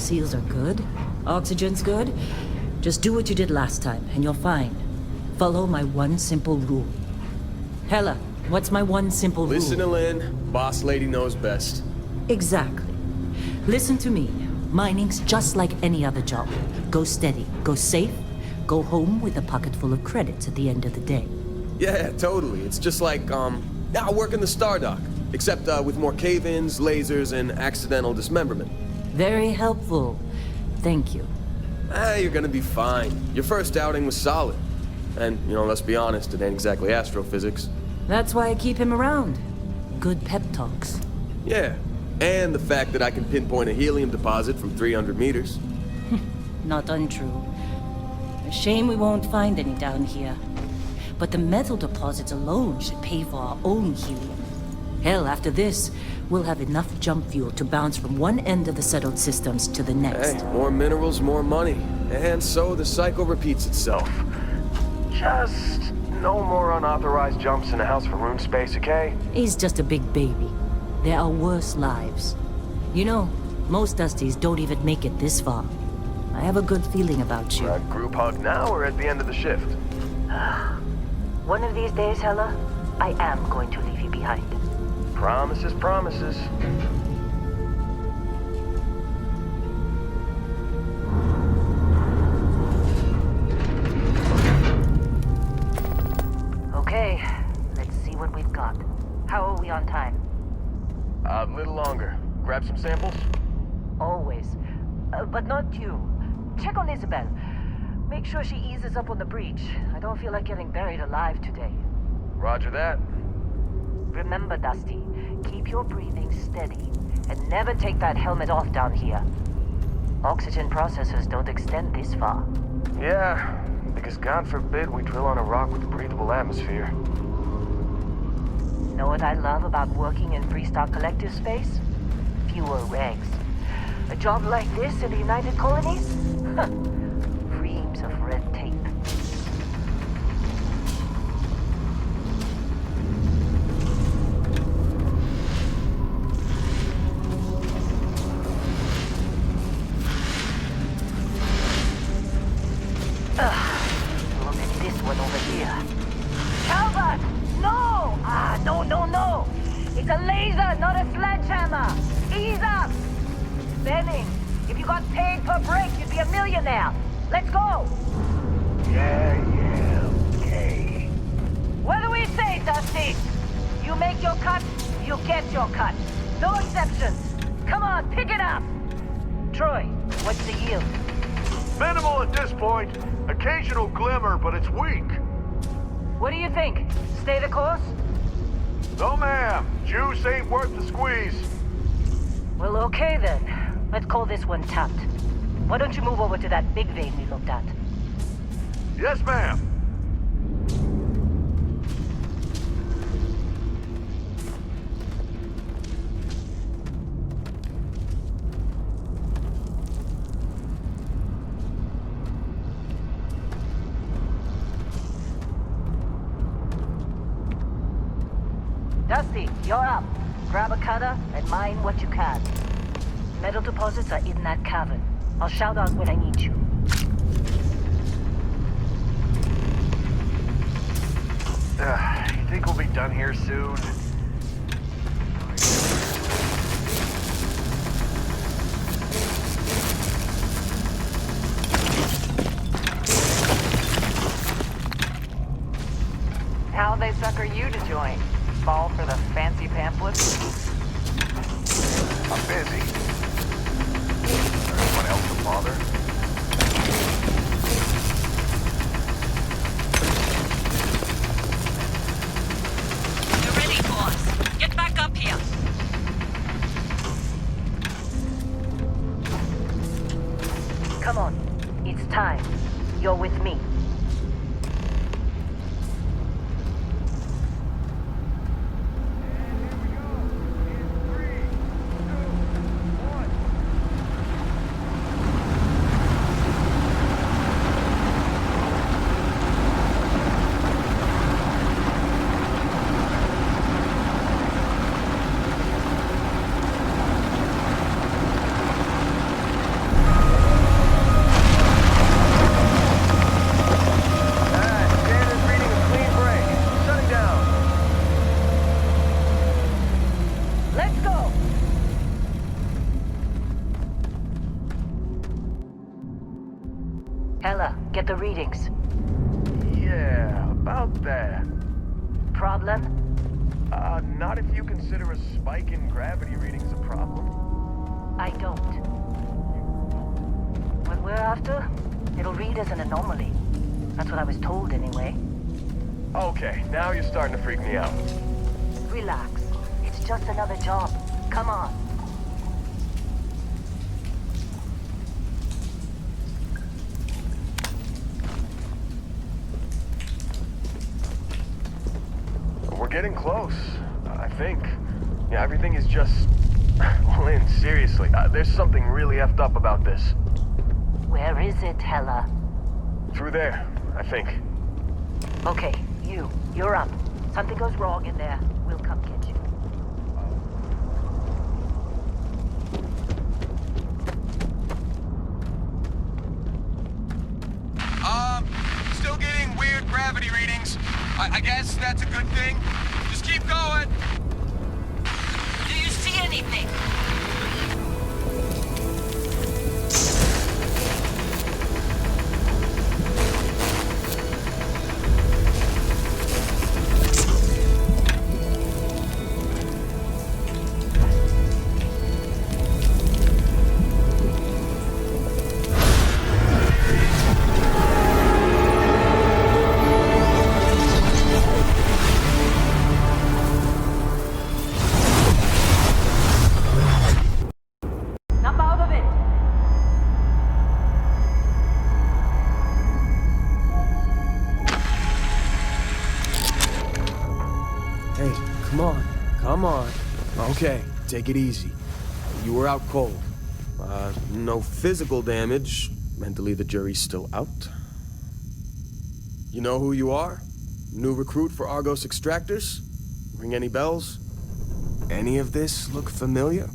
seals are good. Oxygen's good. Just do what you did last time, and you're fine. Follow my one simple rule. Hella, what's my one simple rule? Listen to Lynn. Boss lady knows best. Exactly. Listen to me. Mining's just like any other job. Go steady, go safe, go home with a pocket full of credits at the end of the day. Yeah, totally. It's just like, I work in the Stardock. Except, with more cave-ins, lasers, and accidental dismemberment. Very helpful. Thank you. You're gonna be fine. Your first outing was solid. And, let's be honest, it ain't exactly astrophysics. That's why I keep him around. Good pep talks. Yeah, and the fact that I can pinpoint a helium deposit from 300 meters. Not untrue. A shame we won't find any down here. But the metal deposits alone should pay for our own helium. Hell, after this, we'll have enough jump fuel to bounce from one end of the settled systems to the next. Hey, more minerals, more money. And so the cycle repeats itself. Just no more unauthorized jumps in the house for room space, okay? He's just a big baby. There are worse lives. Most Dusties don't even make it this far. I have a good feeling about you. Group hug now or at the end of the shift? One of these days, Hella, I am going to leave you behind. Promises, promises. Okay, let's see what we've got. How are we on time? A little longer. Grab some samples? Always. But not you. Check on Isabel. Make sure she eases up on the breach. I don't feel like getting buried alive today. Roger that. Remember, Dusty, keep your breathing steady and never take that helmet off down here. Oxygen processors don't extend this far. Yeah, because God forbid we drill on a rock with a breathable atmosphere. Know what I love about working in Freestock Collective space? Fewer regs. A job like this in the United Colonies? Reams of red tape. Look at this one over here. Calvert! No! No! It's a laser, not a sledgehammer! Ease up! Benning, if you got paid per break, you'd be a millionaire. Let's go! Yeah, okay. What do we say, Dusty? You make your cut, you get your cut. No exceptions. Come on, pick it up! Troy, what's the yield? Minimal at this point. Occasional glimmer, but it's weak. What do you think? Stay the course? No, ma'am. Juice ain't worth the squeeze. Well, okay then. Let's call this one tapped. Why don't you move over to that big vein we looked at? Yes, ma'am. Dusty, you're up. Grab a cutter and mine what you can. Metal deposits are in that cavern. I'll shout out when I need you. You think we'll be done here soon? How'd they sucker you to join? Fall for the fancy pamphlets? I'm busy. Anyone else to bother? You're ready, boss. Get back up here. Come on. It's time. You're with me. readings. Yeah, about that. Problem? Not if you consider a spike in gravity readings a problem. I don't. What we're after, it'll read as an anomaly. That's what I was told anyway. Okay, now you're starting to freak me out. Relax. It's just another job. Come on. We're getting close, I think. Yeah, everything is just... Lynn, seriously, there's something really effed up about this. Where is it, Hella? Through there, I think. Okay, you're up. Something goes wrong in there, we'll come get you. Still getting weird gravity readings. I guess that's a good thing. Just keep going. Do you see anything? Snap out of it! Hey, come on. Come on. Okay, take it easy. You were out cold. No physical damage. Mentally, the jury's still out. You know who you are? New recruit for Argos Extractors? Ring any bells? Any of this look familiar?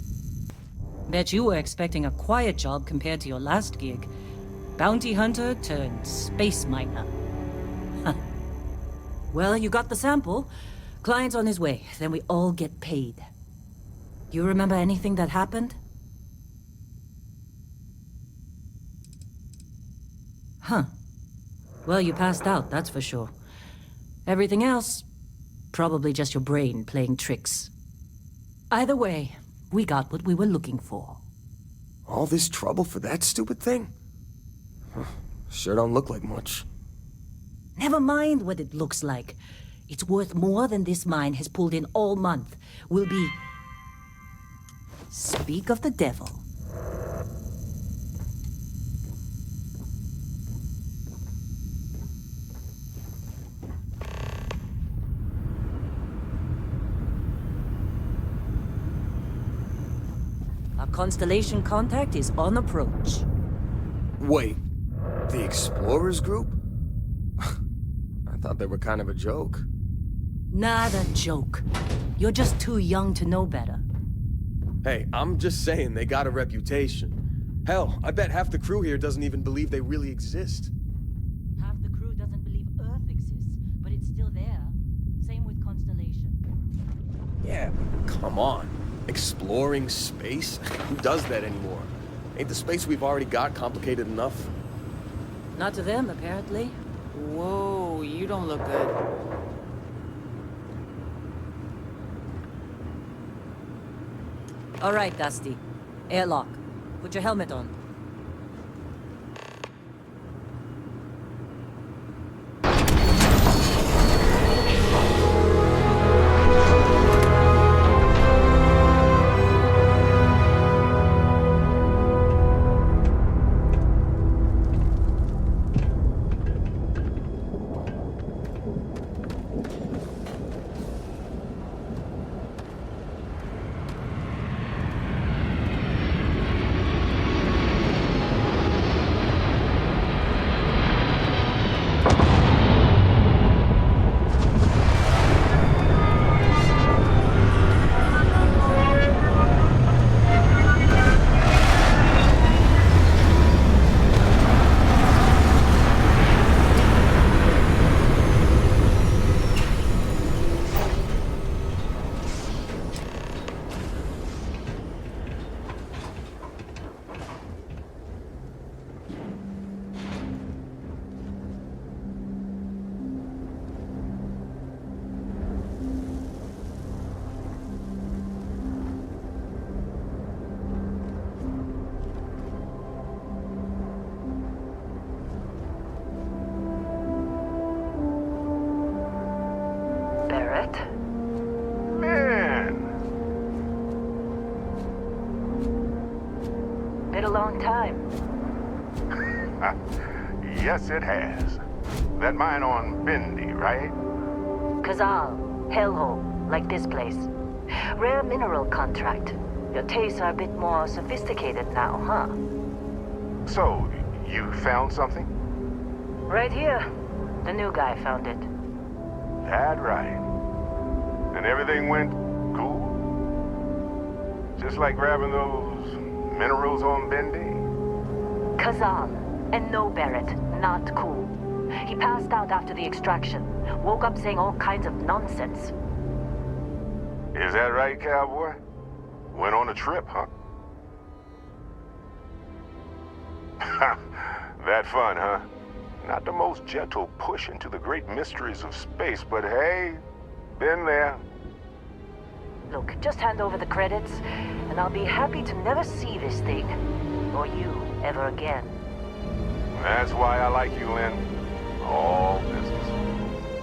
Bet you were expecting a quiet job compared to your last gig. Bounty hunter turned space miner. Huh. Well, you got the sample. Client's on his way, then we all get paid. You remember anything that happened? Huh. Well, you passed out, that's for sure. Everything else, probably just your brain playing tricks. Either way, we got what we were looking for. All this trouble for that stupid thing? Huh, sure don't look like much. Never mind what it looks like. It's worth more than this mine has pulled in all month. We'll be... Speak of the devil. Our constellation contact is on approach. Wait, the Explorers group? I thought they were kind of a joke. Not a joke. You're just too young to know better. Hey, I'm just saying they got a reputation. Hell, I bet half the crew here doesn't even believe they really exist. Half the crew doesn't believe Earth exists, but it's still there. Same with Constellation. Yeah, but come on. Exploring space? Who does that anymore? Ain't the space we've already got complicated enough? Not to them, apparently. Whoa, you don't look good. All right, Dusty. Airlock. Put your helmet on. Barrett. Man, Been a long time. yes it has. That mine on Bendy, right? Kazal, hellhole, like this place. Rare mineral contract. Your tastes are a bit more sophisticated now, huh? So, you found something? Right here. The new guy found it. That right. And everything went cool? Just like grabbing those minerals on Bendy? Kazal, and no Barrett, not cool. He passed out after the extraction. Woke up saying all kinds of nonsense. Is that right, cowboy? Went on a trip, huh? That fun, huh? Not the most gentle push into the great mysteries of space, but hey, been there. Look, just hand over the credits, and I'll be happy to never see this thing, or you, ever again. That's why I like you, Lynn. All business.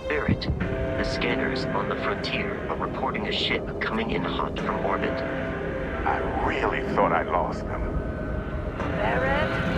Barrett, the scanners on the frontier are reporting a ship coming in hot from orbit. I really thought I lost them. Barrett?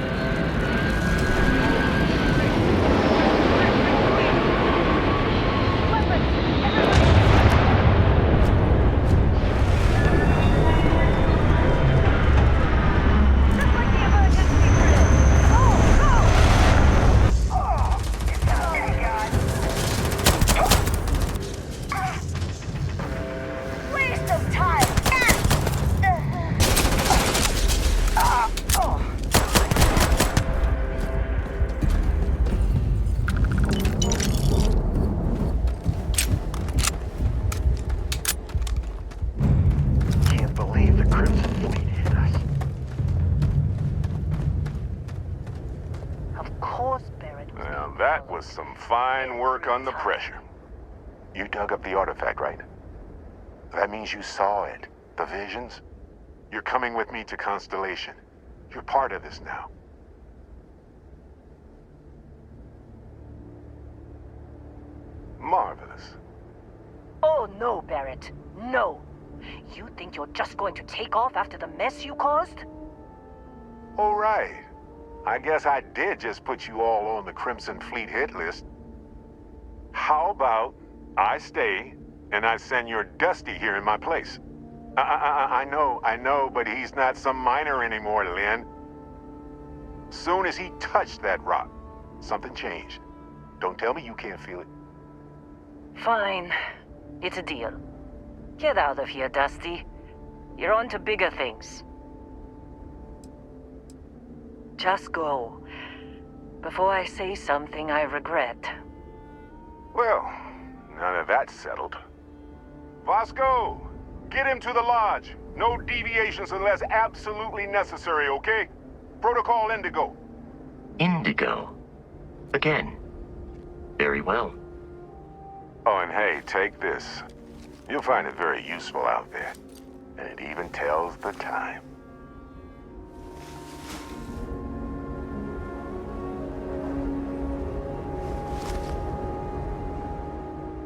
Can't believe the Crimson Fleet hit us. Of course, Barrett. Well, that was some fine work under pressure. You dug up the artifact, right? That means you saw it. The visions? You're coming with me to Constellation. You're part of this now. Marvelous. Oh, no, Barrett. No. You think you're just going to take off after the mess you caused? All right. I guess I did just put you all on the Crimson Fleet hit list. How about I stay and I send your Dusty here in my place? I know, but he's not some miner anymore, Lynn. Soon as he touched that rock, something changed. Don't tell me you can't feel it. Fine. It's a deal. Get out of here, Dusty. You're on to bigger things. Just go. Before I say something I regret. Well, none of that's settled. Vasco, get him to the lodge. No deviations unless absolutely necessary, okay? Protocol Indigo. Indigo. Again. Very well. Oh, and hey, take this. You'll find it very useful out there. And it even tells the time.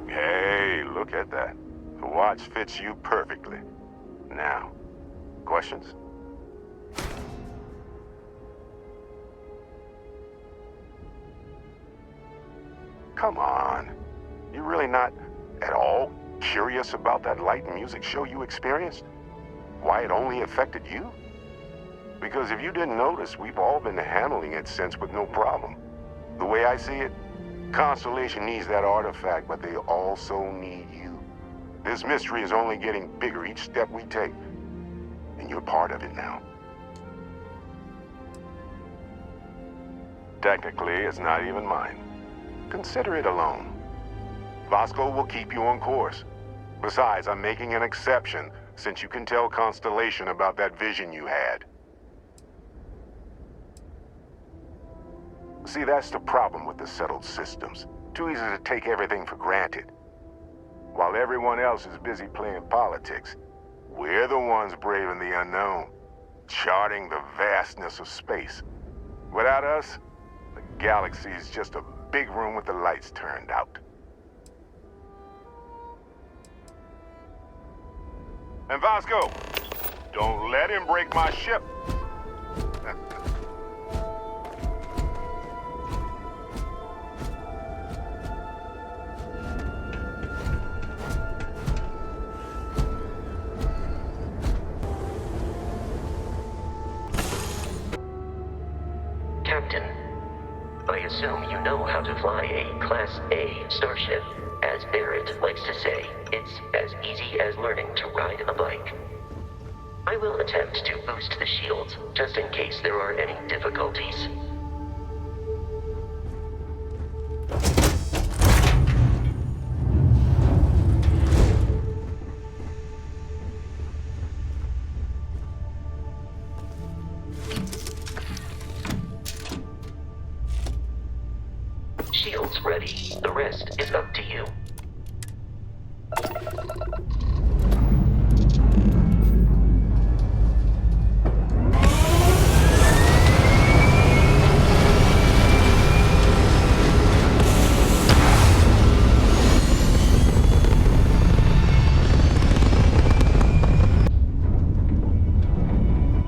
Hey, look at that. The watch fits you perfectly. Now, questions? Come on. You really not at all curious about that light and music show you experienced? Why it only affected you? Because if you didn't notice, we've all been handling it since with no problem. The way I see it, Constellation needs that artifact, but they also need you. This mystery is only getting bigger each step we take. And you're part of it now. Technically, it's not even mine. Consider it a loan. Vasco will keep you on course. Besides, I'm making an exception since you can tell Constellation about that vision you had. See, that's the problem with the settled systems. Too easy to take everything for granted. While everyone else is busy playing politics, we're the ones braving the unknown, charting the vastness of space. Without us, the galaxy is just a big room with the lights turned out. And Vasco, don't let him break my ship. Captain, I assume you know how to fly a Class A starship. As Barrett likes to say, it's as easy as learning to ride a bike. I will attempt to boost the shields, just in case there are any difficulties. Shields ready. The rest is up to you.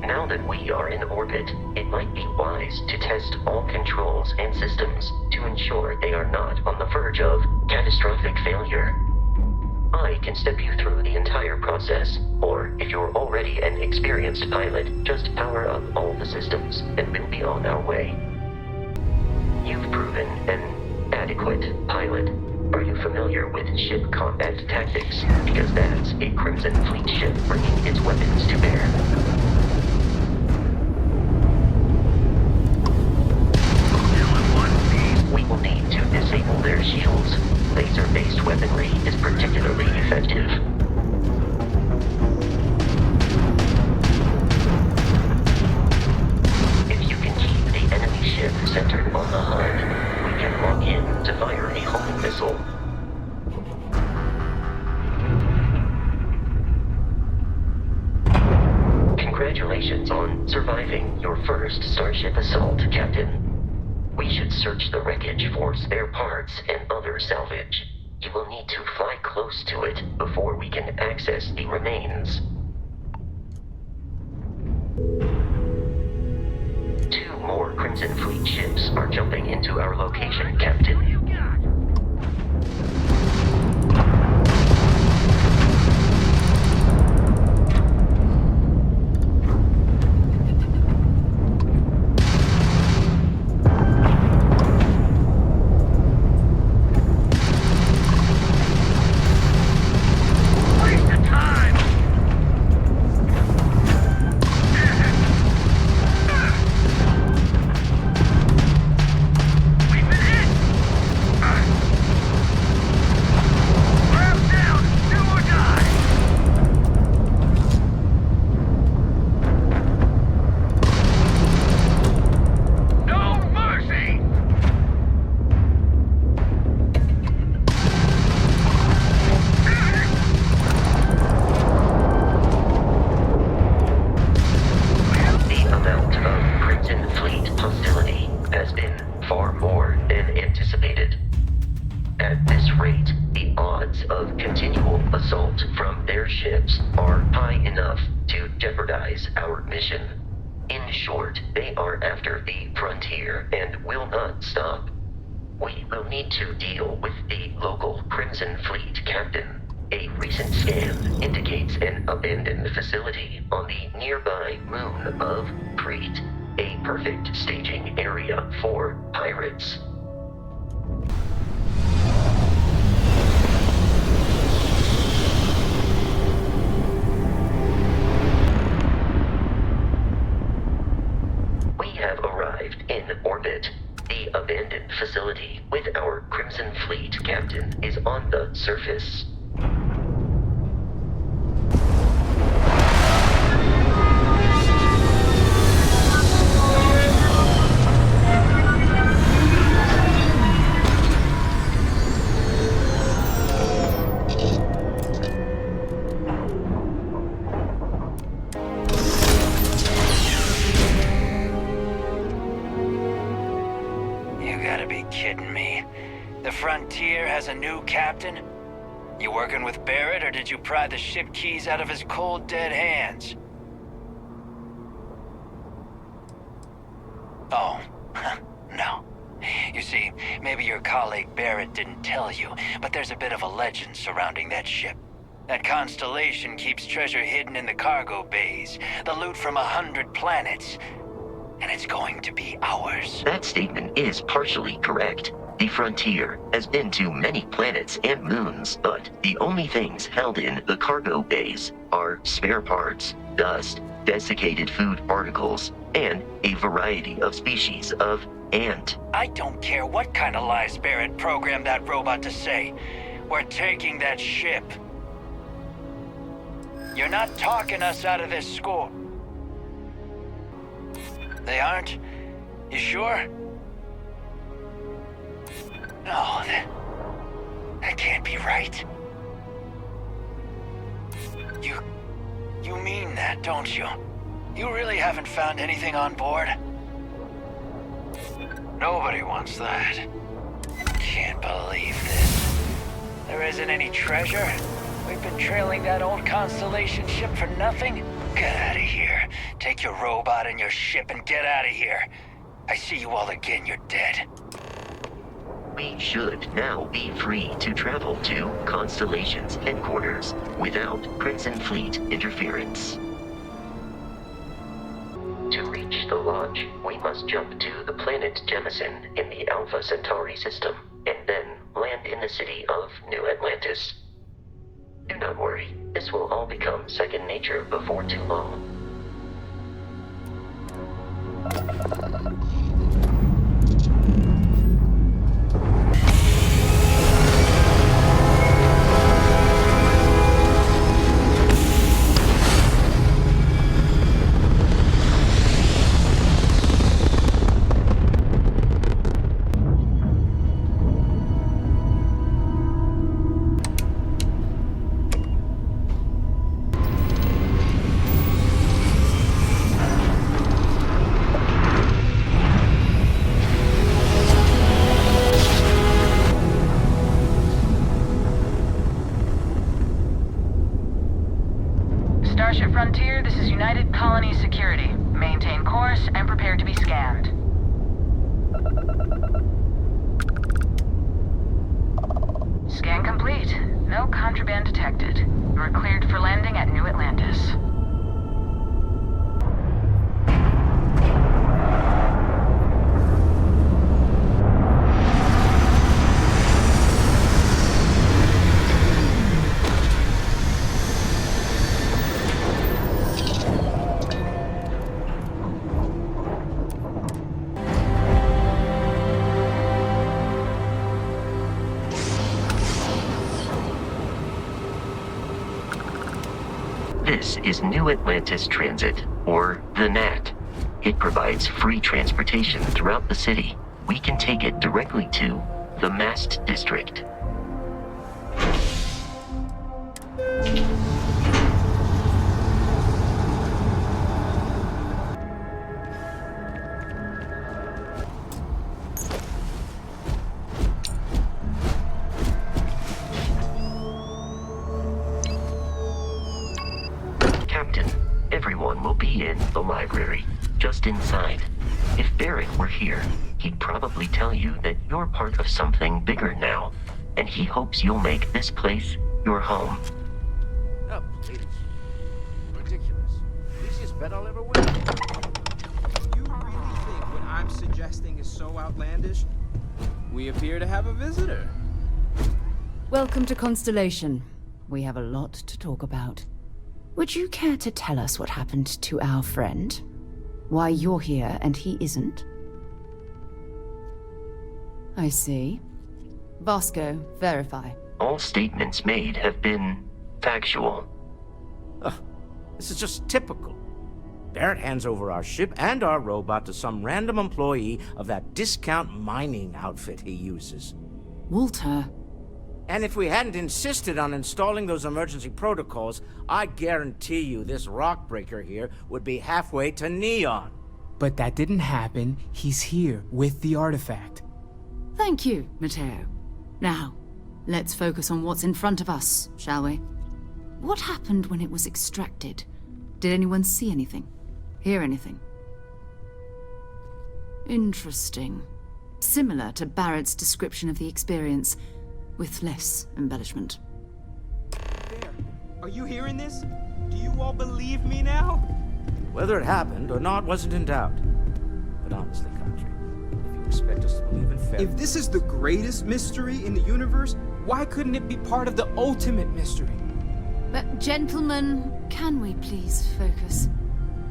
Now that we are in orbit, it might be wise to test all controls and systems to ensure they are not on the verge of catastrophic failure. I can step you through the entire process, or if you're already an experienced pilot, just power up all the systems and we'll be on our way. You've proven an adequate pilot. Are you familiar with ship combat tactics? Because that's a Crimson Fleet ship bringing its weapons to bear. We will need to disable their shields. Laser-based weaponry is particularly effective. If you can keep the enemy ship centered on the HUD, we can lock in to fire a homing missile. Congratulations on surviving your first Starship assault, Captain. We should search the wreckage for spare parts and other salvage. You will need to fly close to it before we can access the remains. 2 more Crimson Fleet ships are jumping into our location, Captain. Our mission. In short, they are after the frontier and will not stop. We will need to deal with the local Crimson Fleet captain. A recent scan indicates an abandoned facility on the nearby moon of Crete, a perfect staging area for pirates. In orbit, the abandoned facility with our Crimson Fleet captain is on the surface. Kidding me? The Frontier has a new captain? You working with Barrett, or did you pry the ship keys out of his cold, dead hands? Oh, no. You see, maybe your colleague Barrett didn't tell you, but there's a bit of a legend surrounding that ship. That constellation keeps treasure hidden in the cargo bays, the loot from 100 planets. And it's going to be ours. That statement is partially correct. The Frontier has been to many planets and moons, but the only things held in the cargo bays are spare parts, dust, desiccated food particles, and a variety of species of ant. I don't care what kind of lies Barrett programmed that robot to say. We're taking that ship. You're not talking us out of this score. They aren't? You sure? No, that can't be right. You mean that, don't you? You really haven't found anything on board? Nobody wants that. Can't believe this. There isn't any treasure? We've been trailing that old Constellation ship for nothing? Get out of here. Take your robot and your ship and get out of here. I see you all again, you're dead. We should now be free to travel to Constellation's headquarters without Crimson Fleet interference. To reach the launch, we must jump to the planet Jemison in the Alpha Centauri system, and then land in the city of New Atlantis. Do not worry, this will all become second nature before too long. Starship Frontier, this is United Colony Security. Maintain course and prepare to be scanned. Scan complete. No contraband detected. You are cleared for landing at New Atlantis. This is New Atlantis Transit, or the NAT. It provides free transportation throughout the city. We can take it directly to the Mast District. Captain, everyone will be in the library, just inside. If Barrett were here, he'd probably tell you that you're part of something bigger now, and he hopes you'll make this place your home. Oh, please. Ridiculous. Easiest bet I'll ever win. You really think what I'm suggesting is so outlandish? We appear to have a visitor. Welcome to Constellation. We have a lot to talk about. Would you care to tell us what happened to our friend? Why you're here and he isn't? I see. Vasco, verify. All statements made have been factual. This is just typical. Barrett hands over our ship and our robot to some random employee of that discount mining outfit he uses. Walter. And if we hadn't insisted on installing those emergency protocols, I guarantee you this rock breaker here would be halfway to Neon. But that didn't happen. He's here with the artifact. Thank you, Matteo. Now, Let's focus on what's in front of us, shall we? What happened when it was extracted? Did anyone see anything? Hear anything? Interesting. Similar to Barrett's description of the experience, with less embellishment. There. Are you hearing this? Do you all believe me now? Whether it happened or not wasn't in doubt. But honestly, Country, if you expect us to believe in fairy If this is the greatest mystery in the universe, why couldn't it be part of the ultimate mystery? But gentlemen, can we please focus?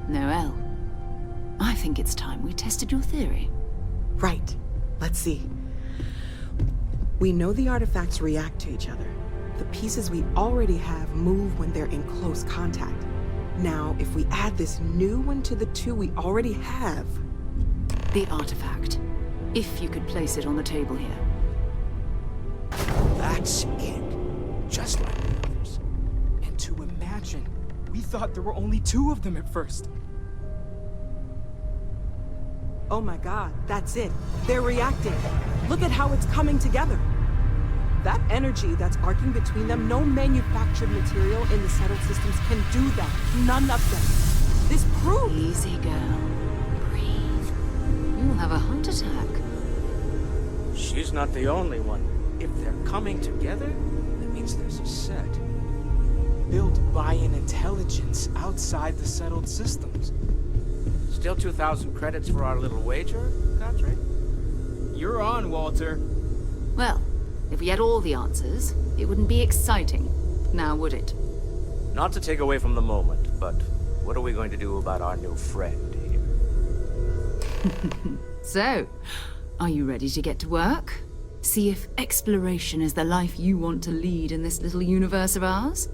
Noelle, I think it's time we tested your theory. Right. Let's see. We know the artifacts react to each other. The pieces we already have move when they're in close contact. Now, if we add this new one to the two we already have... The artifact. If you could place it on the table here. That's it. Just like the others. And to imagine, we thought there were only 2 of them at first. Oh my god, that's it. They're reacting. Look at how it's coming together. That energy that's arcing between them, no manufactured material in the settled systems can do that. None of them. This proves... Easy, girl. Breathe. You'll have a heart attack. She's not the only one. If they're coming together, that means there's a set. Built by an intelligence outside the settled systems. Still 2,000 credits for our little wager, Country? You're on, Walter. Well, if we had all the answers, it wouldn't be exciting. Now, would it? Not to take away from the moment, but what are we going to do about our new friend here? So, are you ready to get to work? See if exploration is the life you want to lead in this little universe of ours?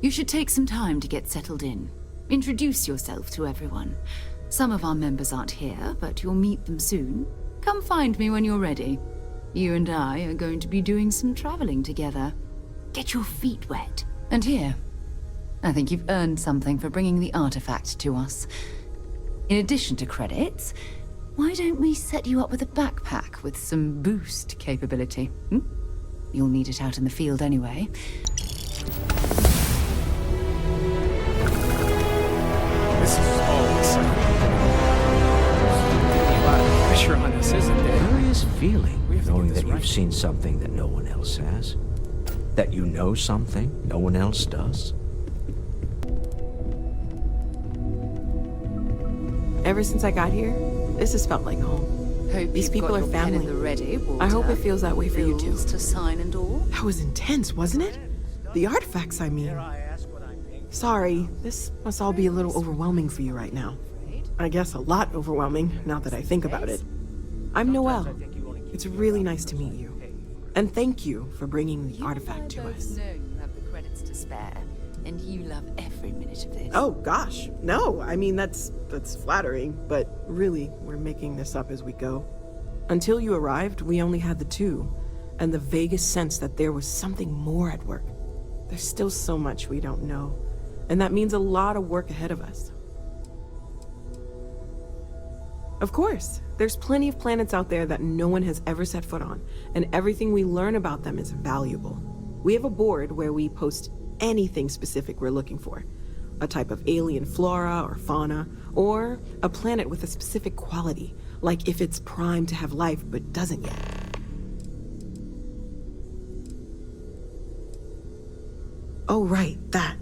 You should take some time to get settled in. Introduce yourself to everyone. Some of our members aren't here, but you'll meet them soon. Come find me when you're ready. You and I are going to be doing some traveling together. Get your feet wet. And here, I think you've earned something for bringing the artifact to us. In addition to credits, why don't we set you up with a backpack with some boost capability? You'll need it out in the field anyway. This is all exciting. A lot of pressure on us, isn't there? Curious feeling, We have to knowing get this that you've right. seen something that no one else has. That you know something no one else does. Ever since I got here, this has felt like home. Hope These you've people got are your pen family. in the ready, I hope Walter. it feels that way for you too. Bills to sign and all. That was intense, wasn't it? The artifacts, I mean. Sorry, this must all be a little overwhelming for you right now. I guess a lot overwhelming, now that I think about it. I'm Noelle. It's really nice to meet you. And thank you for bringing the artifact to us. know you have the credits to spare, and you love every minute of this. Oh, gosh. No, I mean, that's flattering, but really, we're making this up as we go. Until you arrived, we only had the 2, and the vaguest sense that there was something more at work. There's still so much we don't know, and that means a lot of work ahead of us. Of course, there's plenty of planets out there that no one has ever set foot on, and everything we learn about them is valuable. We have a board where we post anything specific we're looking for. A type of alien flora or fauna, or a planet with a specific quality, like if it's primed to have life but doesn't yet. Oh, right, that.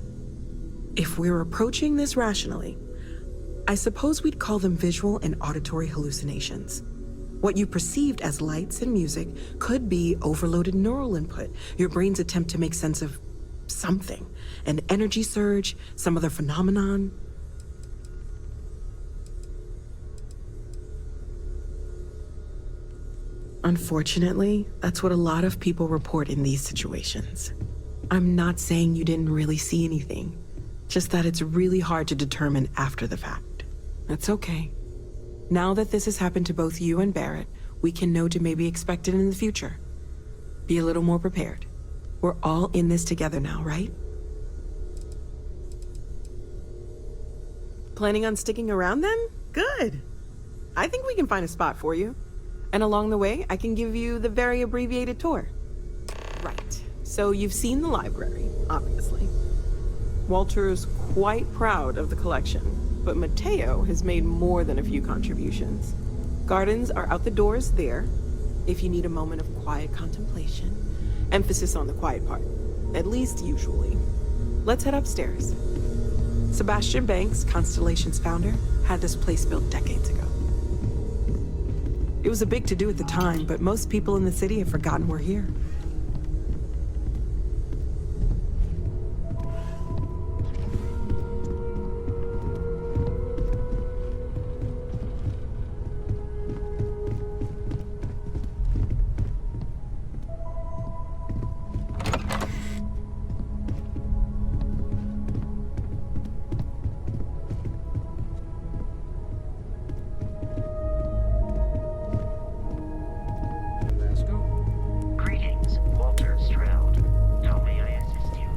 If we're approaching this rationally, I suppose we'd call them visual and auditory hallucinations. What you perceived as lights and music could be overloaded neural input, your brain's attempt to make sense of something, an energy surge, some other phenomenon. Unfortunately, that's what a lot of people report in these situations. I'm not saying you didn't really see anything, just that it's really hard to determine after the fact. That's okay. Now that this has happened to both you and Barrett, we can know to maybe expect it in the future. Be a little more prepared. We're all in this together now, right? Planning on sticking around then? Good. I think we can find a spot for you. And along the way, I can give you the very abbreviated tour. Right. So you've seen the library, obviously. Walter's quite proud of the collection, but Mateo has made more than a few contributions. Gardens are out the doors there, if you need a moment of quiet contemplation. Emphasis on the quiet part, at least usually. Let's head upstairs. Sebastian Banks, Constellation's founder, had this place built decades ago. It was a big to-do at the time, but most people in the city have forgotten we're here. Greetings, Walter Stroud. How may I assist you?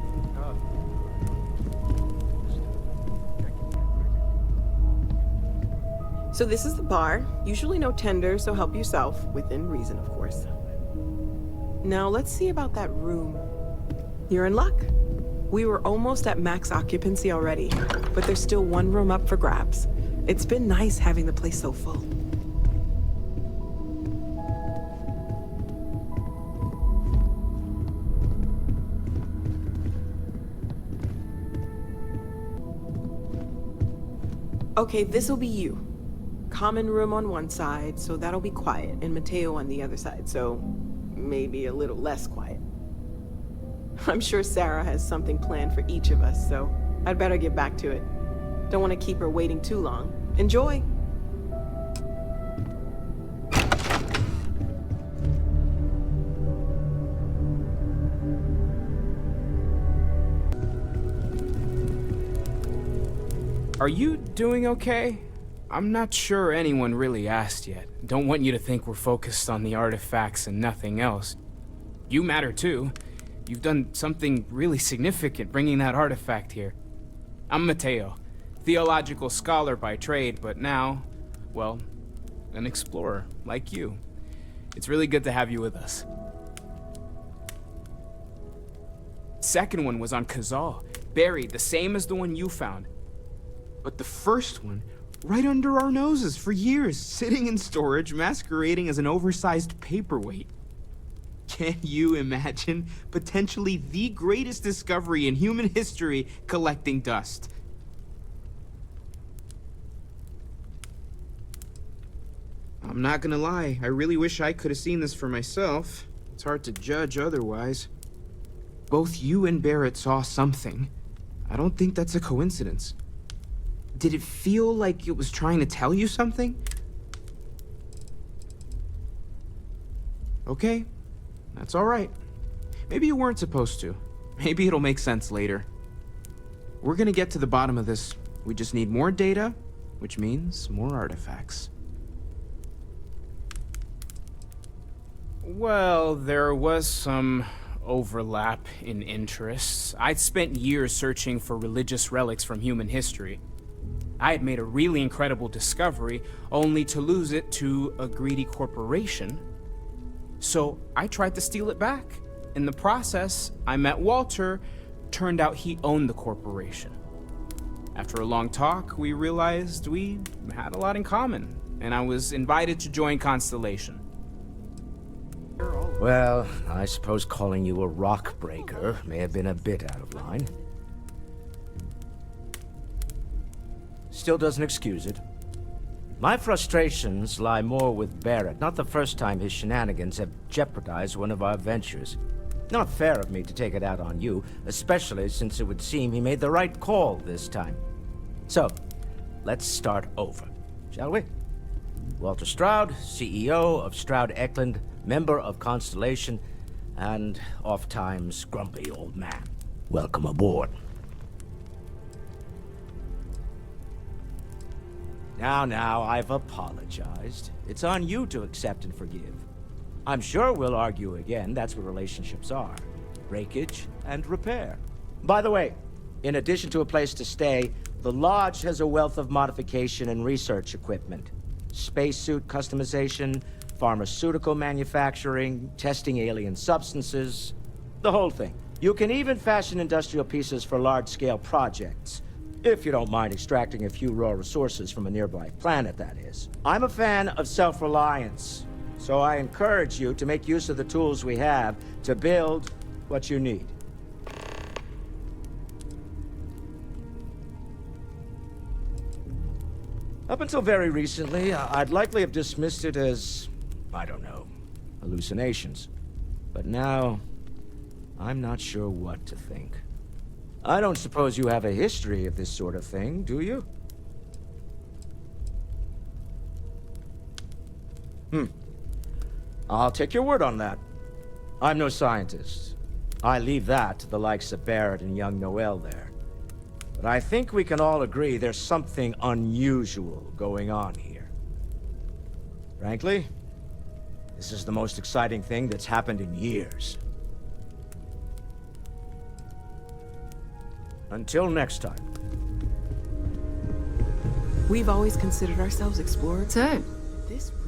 So this is the bar. Usually no tender, so help yourself, within reason, of course. Now let's see about that room. You're in luck. We were almost at max occupancy already, but there's still one room up for grabs. It's been nice having the place so full. Okay, this'll be you. Common room on one side, so that'll be quiet, and Mateo on the other side, so maybe a little less quiet. I'm sure Sarah has something planned for each of us, so I'd better get back to it. Don't want to keep her waiting too long. Enjoy! Are you doing okay? I'm not sure anyone really asked yet. Don't want you to think we're focused on the artifacts and nothing else. You matter too. You've done something really significant bringing that artifact here. I'm Mateo, theological scholar by trade, but now, well, an explorer like you. It's really good to have you with us. Second one was on Kazal, buried the same as the one you found. But the first one, right under our noses for years, sitting in storage, masquerading as an oversized paperweight. Can you imagine potentially the greatest discovery in human history collecting dust? I'm not gonna lie, I really wish I could have seen this for myself. It's hard to judge otherwise. Both you and Barrett saw something. I don't think that's a coincidence. Did it feel like it was trying to tell you something? Okay, that's all right. Maybe you weren't supposed to. Maybe it'll make sense later. We're gonna get to the bottom of this. We just need more data, which means more artifacts. Well, there was some overlap in interests. I'd spent years searching for religious relics from human history. I had made a really incredible discovery, only to lose it to a greedy corporation. So I tried to steal it back. In the process, I met Walter. Turned out he owned the corporation. After a long talk, we realized we had a lot in common, and I was invited to join Constellation. Well, I suppose calling you a rock breaker may have been a bit out of line. Still doesn't excuse it. My frustrations lie more with Barrett. Not the first time his shenanigans have jeopardized one of our ventures. Not fair of me to take it out on you, especially since it would seem he made the right call this time. So, let's start over, shall we? Walter Stroud, CEO of Stroud Eklund, member of Constellation, and oft-times grumpy old man. Welcome aboard. Now, I've apologized. It's on you to accept and forgive. I'm sure we'll argue again. That's what relationships are. Breakage and repair. By the way, in addition to a place to stay, the Lodge has a wealth of modification and research equipment. Spacesuit customization, pharmaceutical manufacturing, testing alien substances, the whole thing. You can even fashion industrial pieces for large-scale projects, if you don't mind extracting a few raw resources from a nearby planet, that is. I'm a fan of self-reliance, so I encourage you to make use of the tools we have to build what you need. Up until very recently, I'd likely have dismissed it as, I don't know, hallucinations. But now, I'm not sure what to think. I don't suppose you have a history of this sort of thing, do you? I'll take your word on that. I'm no scientist. I leave that to the likes of Barrett and young Noel there. But I think we can all agree there's something unusual going on here. Frankly, this is the most exciting thing that's happened in years. Until next time. We've always considered ourselves explorers. So,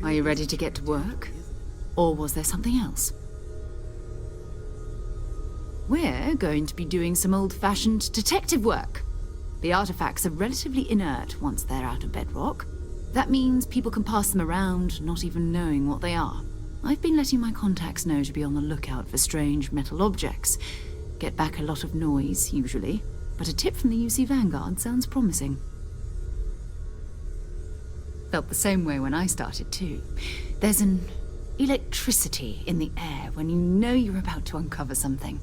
are you ready to get to work? Or was there something else? We're going to be doing some old-fashioned detective work. The artifacts are relatively inert once they're out of bedrock. That means people can pass them around, not even knowing what they are. I've been letting my contacts know to be on the lookout for strange metal objects. Get back a lot of noise, usually, but a tip from the UC Vanguard sounds promising. Felt the same way when I started, too. There's an electricity in the air when you know you're about to uncover something.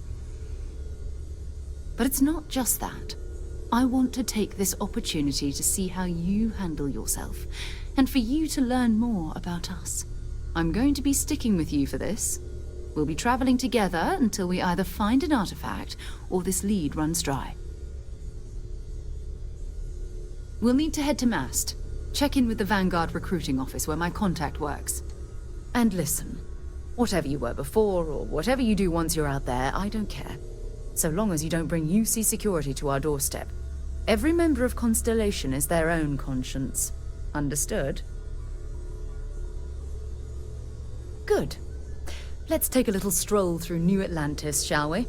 But it's not just that. I want to take this opportunity to see how you handle yourself, and for you to learn more about us. I'm going to be sticking with you for this. We'll be traveling together until we either find an artifact or this lead runs dry. We'll need to head to Mast. Check in with the Vanguard recruiting office where my contact works. And listen, whatever you were before or whatever you do once you're out there, I don't care. So long as you don't bring UC security to our doorstep. Every member of Constellation is their own conscience. Understood? Good. Let's take a little stroll through New Atlantis, shall we?